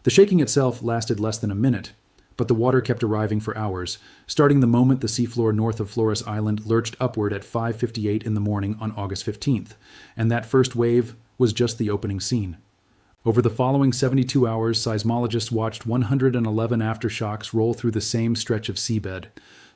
The shaking itself lasted less than a minute, but the water kept arriving for hours, starting the moment the seafloor north of Flores Island lurched upward at 5:58 in the morning on August 15th, and that first wave was just the opening scene. Over the following 72 hours, seismologists watched 111 aftershocks roll through the same stretch of seabed.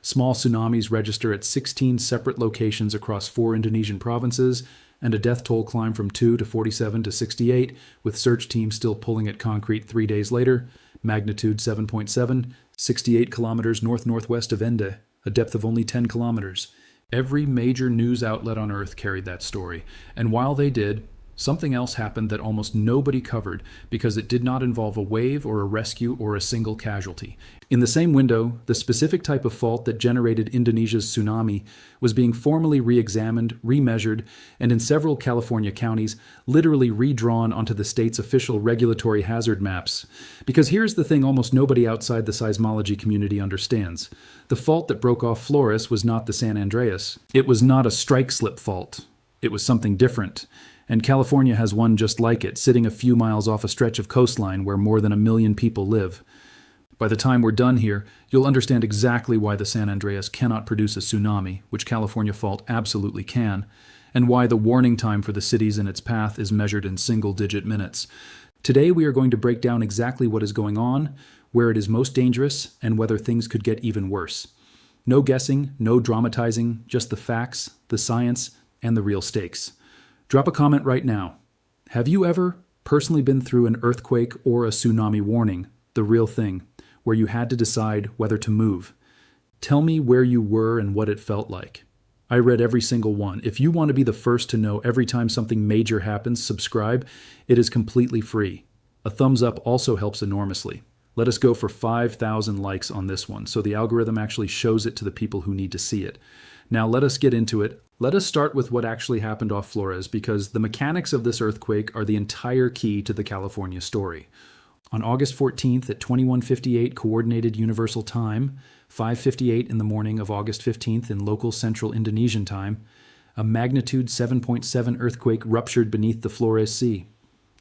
Small tsunamis register at 16 separate locations across 4 Indonesian provinces, and a death toll climb from 2 to 47 to 68, with search teams still pulling at concrete 3 days later. Magnitude 7.7, 68 kilometers north-northwest of Ende, a depth of only 10 kilometers. Every major news outlet on Earth carried that story, and while they did, something else happened that almost nobody covered because it did not involve a wave or a rescue or a single casualty. In the same window, the specific type of fault that generated Indonesia's tsunami was being formally re-examined, remeasured, and in several California counties, literally redrawn onto the state's official regulatory hazard maps. Because here's the thing almost nobody outside the seismology community understands. The fault that broke off Flores was not the San Andreas. It was not a strike-slip fault. It was something different. And California has one just like it, sitting a few miles off a stretch of coastline where more than 1 million people live. By the time we're done here, you'll understand exactly why the San Andreas cannot produce a tsunami, which California fault absolutely can, and why the warning time for the cities in its path is measured in single-digit minutes. Today we are going to break down exactly what is going on, where it is most dangerous, and whether things could get even worse. No guessing, no dramatizing, just the facts, the science, and the real stakes. Drop a comment right now. Have you ever personally been through an earthquake or a tsunami warning, the real thing, where you had to decide whether to move? Tell me where you were and what it felt like. I read every single one. If you want to be the first to know every time something major happens, subscribe. It is completely free. A thumbs up also helps enormously. Let us go for 5,000 likes on this one, so the algorithm actually shows it to the people who need to see it. Now let us get into it. Let us start with what actually happened off Flores, because the mechanics of this earthquake are the entire key to the California story. On August 14th at 21:58 Coordinated Universal Time, 5:58 in the morning of August 15th in local central Indonesian time, a magnitude 7.7 earthquake ruptured beneath the Flores Sea.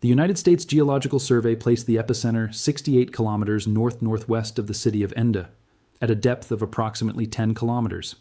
The United States Geological Survey placed the epicenter 68 kilometers north-northwest of the city of Ende, at a depth of approximately 10 kilometers.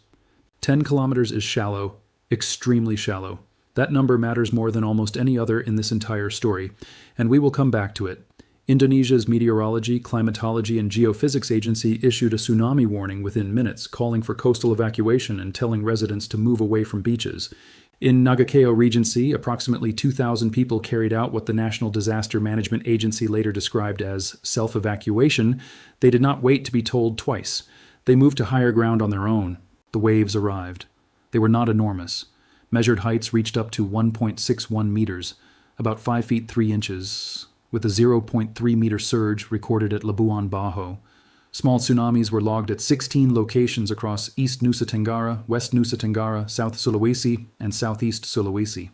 10 kilometers is shallow, extremely shallow. That number matters more than almost any other in this entire story, and we will come back to it. Indonesia's Meteorology, Climatology, and Geophysics Agency issued a tsunami warning within minutes, calling for coastal evacuation and telling residents to move away from beaches. In Nagakeo Regency, approximately 2,000 people carried out what the National Disaster Management Agency later described as self-evacuation. They did not wait to be told twice. They moved to higher ground on their own. The waves arrived. They were not enormous. Measured heights reached up to 1.61 meters, about 5 feet 3 inches, with a 0.3 meter surge recorded at Labuan Bajo. Small tsunamis were logged at 16 locations across East Nusa Tenggara, West Nusa Tenggara, South Sulawesi, and Southeast Sulawesi.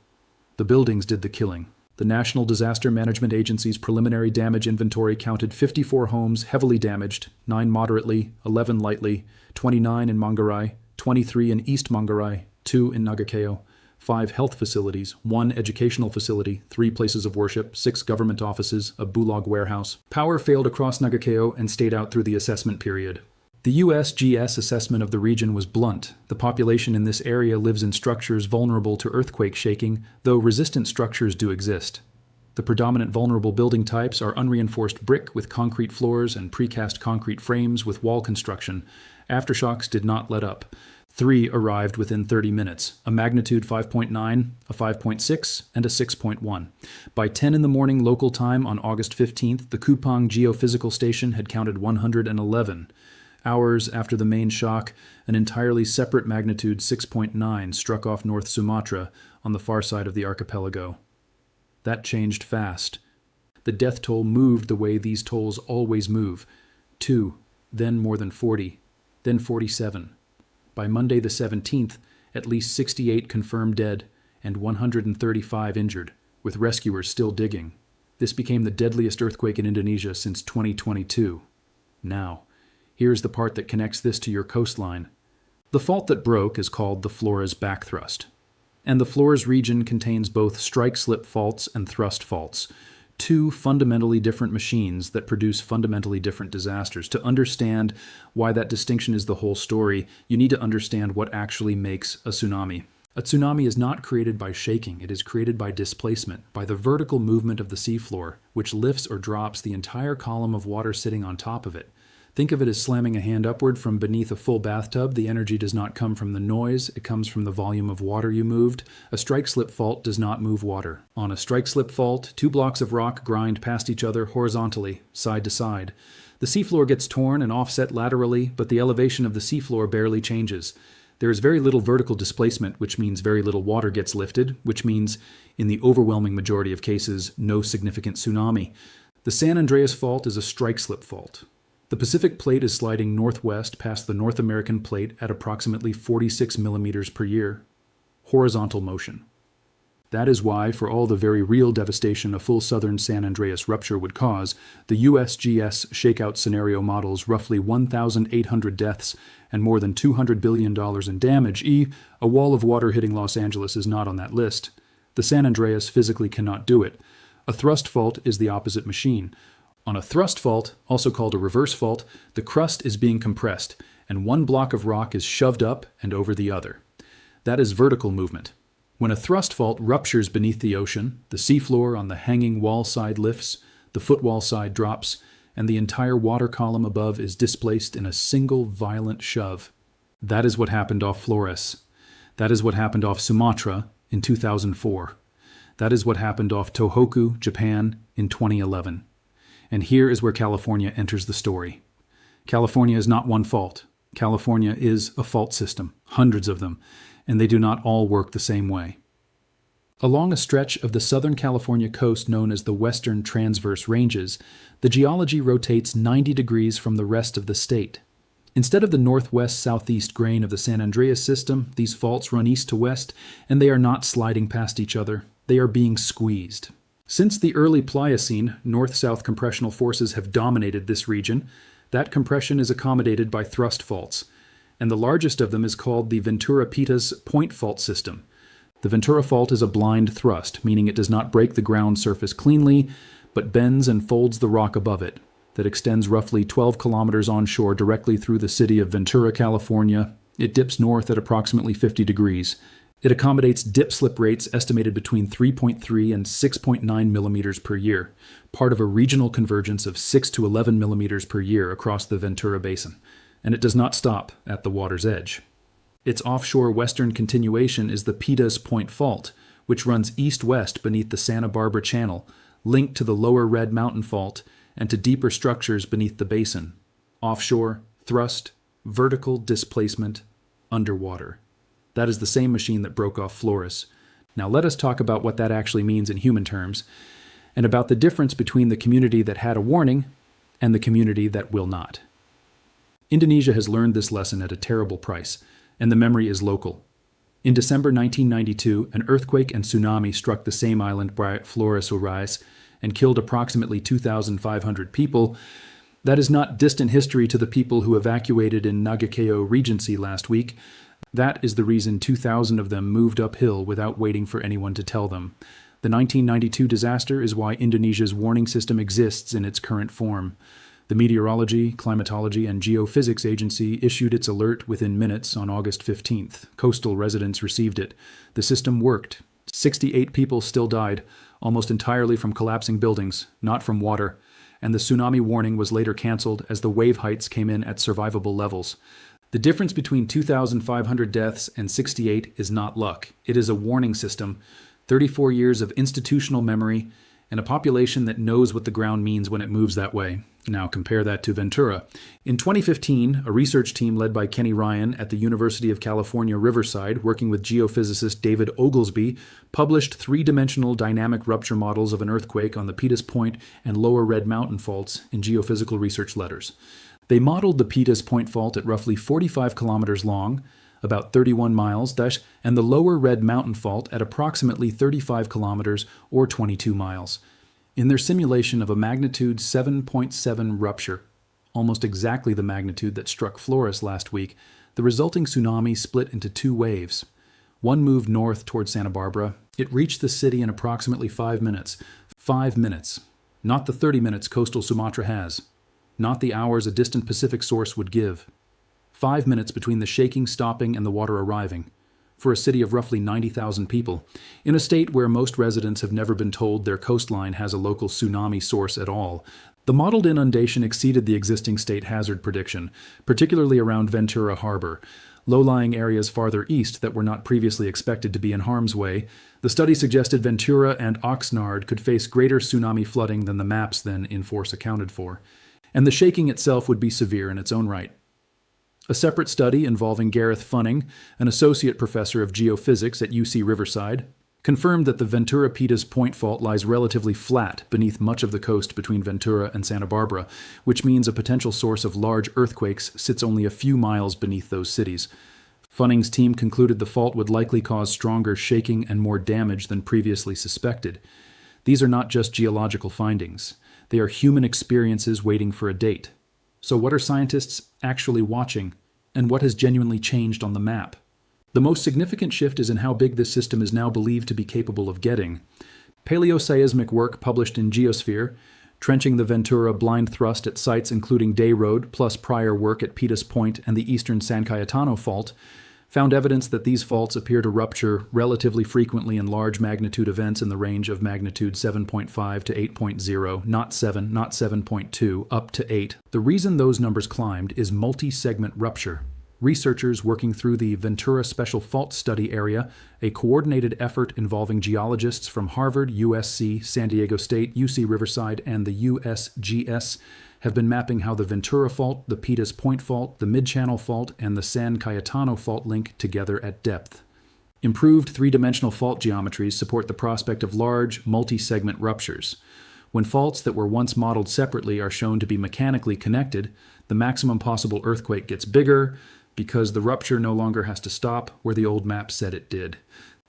The buildings did the killing. The National Disaster Management Agency's preliminary damage inventory counted 54 homes heavily damaged, 9 moderately, 11 lightly, 29 in Manggarai, 23 in East Manggarai, 2 in Nagakeo, 5 health facilities, 1 educational facility, 3 places of worship, 6 government offices, a Bulog warehouse. Power failed across Nagakeo and stayed out through the assessment period. The USGS assessment of the region was blunt. The population in this area lives in structures vulnerable to earthquake shaking, though resistant structures do exist. The predominant vulnerable building types are unreinforced brick with concrete floors and precast concrete frames with wall construction. Aftershocks did not let up. 3 arrived within 30 minutes, a magnitude 5.9, a 5.6, and a 6.1. By 10 in the morning local time on August 15th, the Kupang Geophysical Station had counted 111. Hours after the main shock, an entirely separate magnitude 6.9 struck off North Sumatra on the far side of the archipelago. That changed fast. The death toll moved the way these tolls always move. 2, then more than 40, then 47. By Monday the 17th, at least 68 confirmed dead and 135 injured, with rescuers still digging. This became the deadliest earthquake in Indonesia since 2022. Now, here's the part that connects this to your coastline. The fault that broke is called the Flores Backthrust, and the Flores region contains both strike-slip faults and thrust faults, two fundamentally different machines that produce fundamentally different disasters. To understand why that distinction is the whole story, you need to understand what actually makes a tsunami. A tsunami is not created by shaking, it is created by displacement, by the vertical movement of the seafloor, which lifts or drops the entire column of water sitting on top of it. Think of it as slamming a hand upward from beneath a full bathtub. The energy does not come from the noise, it comes from the volume of water you moved. A strike-slip fault does not move water. On a strike-slip fault, two blocks of rock grind past each other horizontally, side to side. The seafloor gets torn and offset laterally, but the elevation of the seafloor barely changes. There is very little vertical displacement, which means very little water gets lifted, which means, in the overwhelming majority of cases, no significant tsunami. The San Andreas fault is a strike-slip fault. The Pacific Plate is sliding northwest past the North American Plate at approximately 46 millimeters per year. Horizontal motion. That is why, for all the very real devastation a full southern San Andreas rupture would cause, the USGS shakeout scenario models roughly 1,800 deaths and more than $200 billion in damage. A wall of water hitting Los Angeles is not on that list. The San Andreas physically cannot do it. A thrust fault is the opposite machine. On a thrust fault, also called a reverse fault, the crust is being compressed, and one block of rock is shoved up and over the other. That is vertical movement. When a thrust fault ruptures beneath the ocean, the seafloor on the hanging wall side lifts, the footwall side drops, and the entire water column above is displaced in a single violent shove. That is what happened off Flores. That is what happened off Sumatra in 2004. That is what happened off Tohoku, Japan in 2011. And here is where California enters the story. California is not one fault. California is a fault system, hundreds of them, and they do not all work the same way. Along a stretch of the Southern California coast known as the Western Transverse Ranges, the geology rotates 90 degrees from the rest of the state. Instead of the northwest-southeast grain of the San Andreas system, these faults run east to west, and they are not sliding past each other. They are being squeezed. Since the early Pliocene, north-south compressional forces have dominated this region. That compression is accommodated by thrust faults, and the largest of them is called the Ventura-Pitas Point fault system. The Ventura fault is a blind thrust, meaning it does not break the ground surface cleanly, but bends and folds the rock above it, that extends roughly 12 kilometers onshore directly through the city of Ventura, California. It dips north at approximately 50 degrees. It accommodates dip-slip rates estimated between 3.3 and 6.9 millimeters per year, part of a regional convergence of 6 to 11 millimeters per year across the Ventura Basin, and it does not stop at the water's edge. Its offshore western continuation is the Pitas Point Fault, which runs east-west beneath the Santa Barbara Channel, linked to the lower Red Mountain Fault and to deeper structures beneath the basin. Offshore, thrust, vertical displacement, underwater. That is the same machine that broke off Flores. Now let us talk about what that actually means in human terms, and about the difference between the community that had a warning and the community that will not. Indonesia has learned this lesson at a terrible price, and the memory is local. In December 1992, an earthquake and tsunami struck the same island by Flores and killed approximately 2,500 people. That is not distant history to the people who evacuated in Nagakeo Regency last week. That is the reason 2,000 of them moved uphill without waiting for anyone to tell them. The 1992 disaster is why Indonesia's warning system exists in its current form. The Meteorology, Climatology, and Geophysics Agency issued its alert within minutes on August 15th. Coastal residents received it. The system worked. 68 people still died, almost entirely from collapsing buildings, not from water, and the tsunami warning was later canceled as the wave heights came in at survivable levels. The difference between 2,500 deaths and 68 is not luck. It is a warning system, 34 years of institutional memory, and a population that knows what the ground means when it moves that way. Now compare that to Ventura. In 2015, a research team led by Kenny Ryan at the University of California, Riverside, working with geophysicist David Oglesby, published three-dimensional dynamic rupture models of an earthquake on the Pitas Point and Lower Red Mountain faults in Geophysical Research Letters. They modeled the Pitas Point fault at roughly 45 kilometers long, about 31 miles, and the Lower Red Mountain fault at approximately 35 kilometers or 22 miles. In their simulation of a magnitude 7.7 rupture, almost exactly the magnitude that struck Flores last week, the resulting tsunami split into two waves. One moved north toward Santa Barbara. It reached the city in approximately 5 minutes. 5 minutes. Not the 30 minutes coastal Sumatra has. Not the hours a distant Pacific source would give. 5 minutes between the shaking stopping and the water arriving. For a city of roughly 90,000 people, in a state where most residents have never been told their coastline has a local tsunami source at all, the modeled inundation exceeded the existing state hazard prediction, particularly around Ventura Harbor, low-lying areas farther east that were not previously expected to be in harm's way. The study suggested Ventura and Oxnard could face greater tsunami flooding than the maps then in force accounted for, and the shaking itself would be severe in its own right. A separate study involving Gareth Funning, an associate professor of geophysics at UC Riverside, confirmed that the Ventura-Pitas Point fault lies relatively flat beneath much of the coast between Ventura and Santa Barbara, which means a potential source of large earthquakes sits only a few miles beneath those cities. Funning's team concluded the fault would likely cause stronger shaking and more damage than previously suspected. These are not just geological findings. They are human experiences waiting for a date. So what are scientists actually watching, and what has genuinely changed on the map? The most significant shift is in how big this system is now believed to be capable of getting. Paleoseismic work published in Geosphere, trenching the Ventura blind thrust at sites including Day Road, plus prior work at Pitas Point and the eastern San Cayetano fault, found evidence that these faults appear to rupture relatively frequently in large magnitude events in the range of magnitude 7.5 to 8.0, not 7, not 7.2, up to 8. The reason those numbers climbed is multi-segment rupture. Researchers working through the Ventura Special Fault Study Area, a coordinated effort involving geologists from Harvard, USC, San Diego State, UC Riverside, and the USGS, have been mapping how the Ventura Fault, the Pitas Point Fault, the Mid-Channel Fault, and the San Cayetano Fault link together at depth. Improved three-dimensional fault geometries support the prospect of large, multi-segment ruptures. When faults that were once modeled separately are shown to be mechanically connected, the maximum possible earthquake gets bigger, because the rupture no longer has to stop where the old map said it did.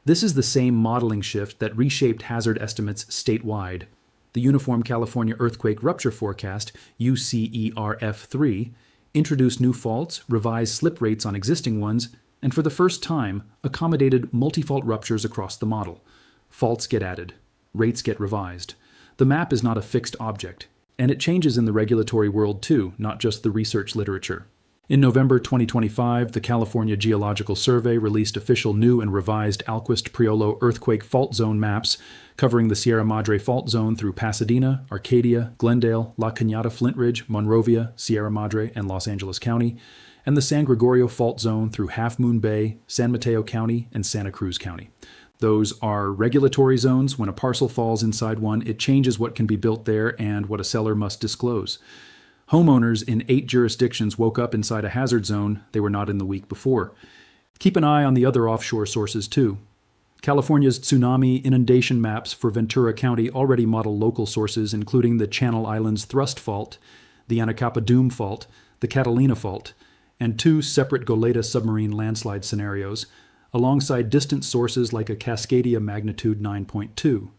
This is the same modeling shift that reshaped hazard estimates statewide. The Uniform California Earthquake Rupture Forecast, UCERF3, introduced new faults, revised slip rates on existing ones, and for the first time, accommodated multi-fault ruptures across the model. Faults get added. Rates get revised. The map is not a fixed object, and it changes in the regulatory world too, not just the research literature. In November 2025, the California Geological Survey released official new and revised Alquist-Priolo earthquake fault zone maps covering the Sierra Madre fault zone through Pasadena, Arcadia, Glendale, La Cañada Flint Ridge, Monrovia, Sierra Madre, and Los Angeles County, and the San Gregorio fault zone through Half Moon Bay, San Mateo County, and Santa Cruz County. Those are regulatory zones. When a parcel falls inside one, it changes what can be built there and what a seller must disclose. Homeowners in 8 jurisdictions woke up inside a hazard zone they were not in the week before. Keep an eye on the other offshore sources too. California's tsunami inundation maps for Ventura County already model local sources including the Channel Islands Thrust Fault, the Anacapa Doom Fault, the Catalina Fault, and 2 separate Goleta submarine landslide scenarios, alongside distant sources like a Cascadia magnitude 9.2.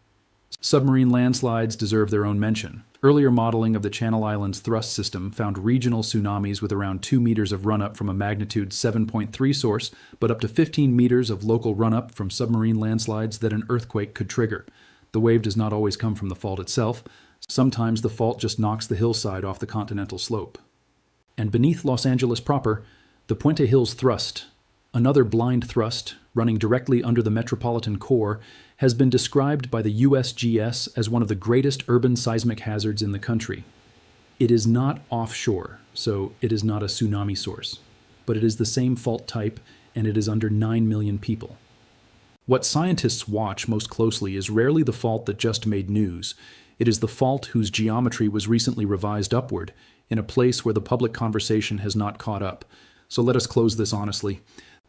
Submarine landslides deserve their own mention. Earlier modeling of the Channel Islands thrust system found regional tsunamis with around 2 meters of run-up from a magnitude 7.3 source, but up to 15 meters of local run-up from submarine landslides that an earthquake could trigger. The wave does not always come from the fault itself. Sometimes the fault just knocks the hillside off the continental slope. And beneath Los Angeles proper, the Puente Hills thrust, another blind thrust running directly under the metropolitan core, has been described by the USGS as one of the greatest urban seismic hazards in the country. It is not offshore, so it is not a tsunami source, but it is the same fault type, and it is under 9 million people. What scientists watch most closely is rarely the fault that just made news. It is the fault whose geometry was recently revised upward, in a place where the public conversation has not caught up. So let us close this honestly.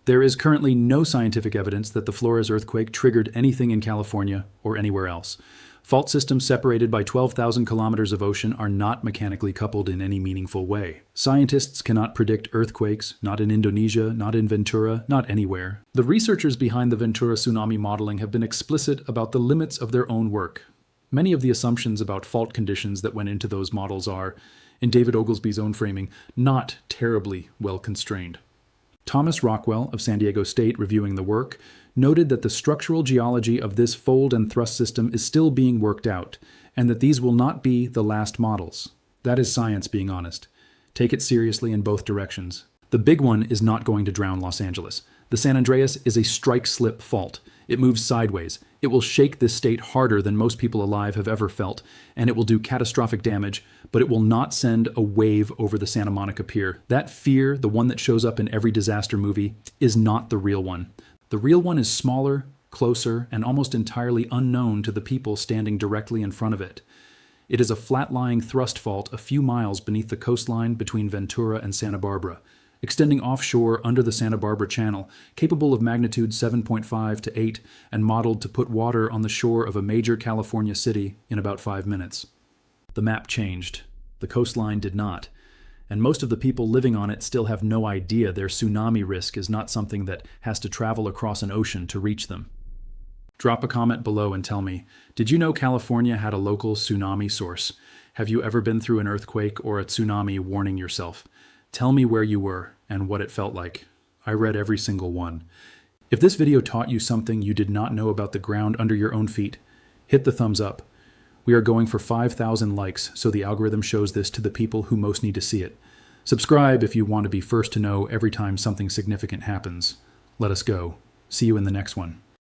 There is currently no scientific evidence that the Flores earthquake triggered anything in California or anywhere else. Fault systems separated by 12,000 kilometers of ocean are not mechanically coupled in any meaningful way. Scientists cannot predict earthquakes, not in Indonesia, not in Ventura, not anywhere. The researchers behind the Ventura tsunami modeling have been explicit about the limits of their own work. Many of the assumptions about fault conditions that went into those models are, in David Oglesby's own framing, not terribly well constrained. Thomas Rockwell of San Diego State, reviewing the work, noted that the structural geology of this fold and thrust system is still being worked out, and that these will not be the last models. That is science being honest. Take it seriously in both directions. The big one is not going to drown Los Angeles. The San Andreas is a strike-slip fault. It moves sideways. It will shake this state harder than most people alive have ever felt, and it will do catastrophic damage, but it will not send a wave over the Santa Monica Pier. That fear, the one that shows up in every disaster movie, is not the real one. The real one is smaller, closer, and almost entirely unknown to the people standing directly in front of it. It is a flat-lying thrust fault a few miles beneath the coastline between Ventura and Santa Barbara, extending offshore under the Santa Barbara Channel, capable of magnitude 7.5 to 8 and modeled to put water on the shore of a major California city in about 5 minutes. The map changed. The coastline did not. And most of the people living on it still have no idea their tsunami risk is not something that has to travel across an ocean to reach them. Drop a comment below and tell me, did you know California had a local tsunami source? Have you ever been through an earthquake or a tsunami warning yourself? Tell me where you were and what it felt like. I read every single one. If this video taught you something you did not know about the ground under your own feet, hit the thumbs up. We are going for 5,000 likes, so the algorithm shows this to the people who most need to see it. Subscribe if you want to be first to know every time something significant happens. Let us go. See you in the next one.